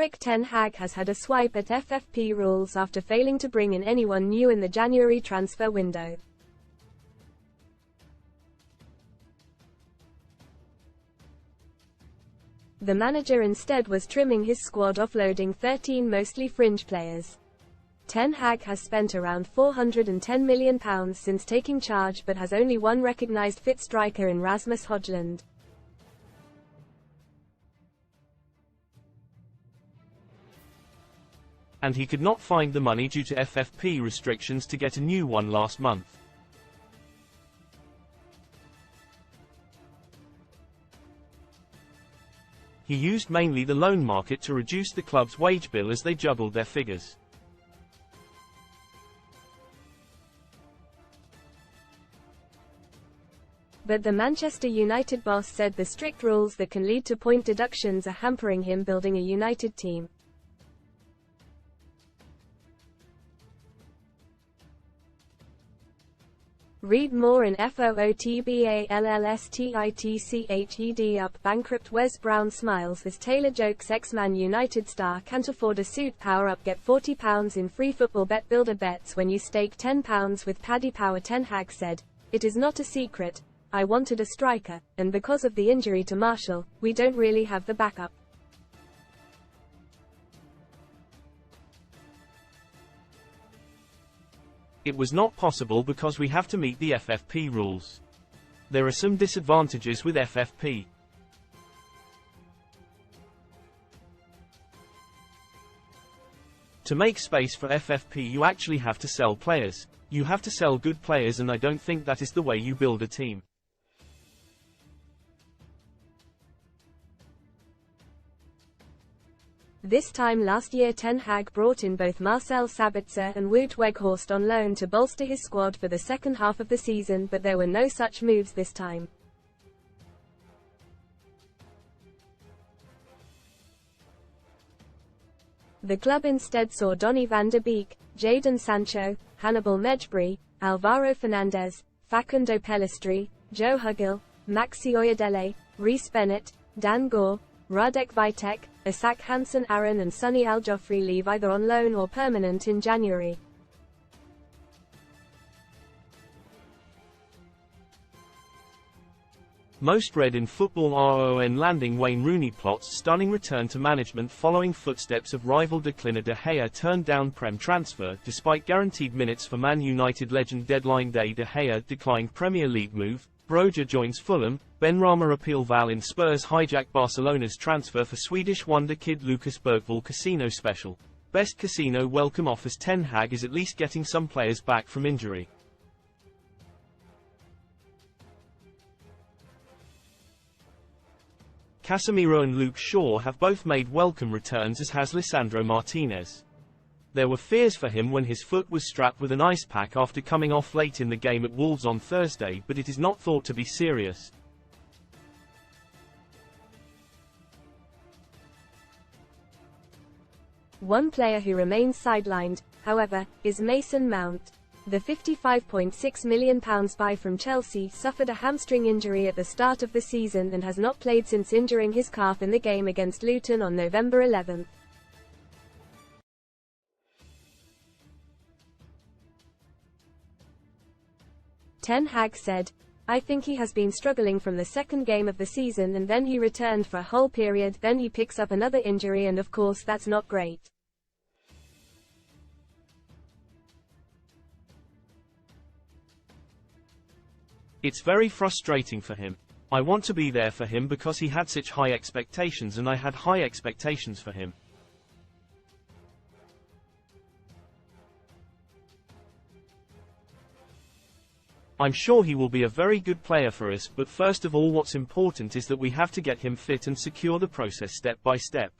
Erik ten Hag has had a swipe at FFP rules after failing to bring in anyone new in the January transfer window. The manager instead was trimming his squad, offloading 13 mostly fringe players. Ten Hag has spent around £410 million since taking charge but has only one recognised fit striker in Rasmus Højlund. And he could not find the money due to FFP restrictions to get a new one last month. He used mainly the loan market to reduce the club's wage bill as they juggled their figures. But the Manchester United boss said the strict rules that can lead to point deductions are hampering him building a United team. Read more in FOOTBALLSTITCHED up. Bankrupt Wes Brown smiles as Taylor jokes ex-Man United star can't afford a suit. Power up, get £40 in free football bet builder bets when you stake £10 with Paddy Power. Ten Hag said, "It is not a secret, I wanted a striker, and because of the injury to Martial, we don't really have the backup. It was not possible because we have to meet the FFP rules. There are some disadvantages with FFP. To make space for FFP you actually have to sell players. You have to sell good players, and I don't think that is the way you build a team." This time last year Ten Hag brought in both Marcel Sabitzer and Wout Weghorst on loan to bolster his squad for the second half of the season, but there were no such moves this time. The club instead saw Donny van de Beek, Jadon Sancho, Hannibal Mejbri, Alvaro Fernandez, Facundo Pellistri, Joe Hugill, Maxi Oyedele, Reece Bennett, Dan Gore, Radek Vitek, Isak Hansen Aaron and Sonny Al-Joffrey leave either on loan or permanent in January. Most read in Football RON landing Wayne Rooney plots stunning return to management following footsteps of rival decliner De Gea turned down Prem transfer. Despite guaranteed minutes for Man United legend deadline day, De Gea declined Premier League move. Broja joins Fulham, Benrahma appeal Val in Spurs hijack Barcelona's transfer for Swedish wonder kid Lucas Bergvall. Casino special. Best Casino welcome offers. Ten Hag is at least getting some players back from injury. Casemiro and Luke Shaw have both made welcome returns, as has Lisandro Martinez. There were fears for him when his foot was strapped with an ice pack after coming off late in the game at Wolves on Thursday, but it is not thought to be serious. One player who remains sidelined, however, is Mason Mount. The £55.6 million buy from Chelsea suffered a hamstring injury at the start of the season and has not played since injuring his calf in the game against Luton on November 11. Ten Hag said, "I think he has been struggling from the second game of the season, and then he returned for a whole period, then he picks up another injury, and of course that's not great. It's very frustrating for him. I want to be there for him because he had such high expectations and I had high expectations for him. I'm sure he will be a very good player for us, but first of all what's important is that we have to get him fit and secure the process step by step.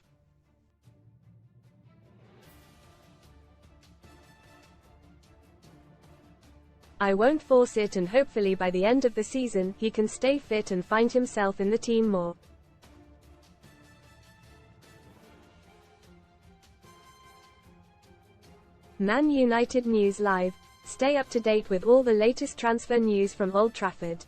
I won't force it, and hopefully by the end of the season he can stay fit and find himself in the team more." Man United News Live. Stay up to date with all the latest transfer news from Old Trafford.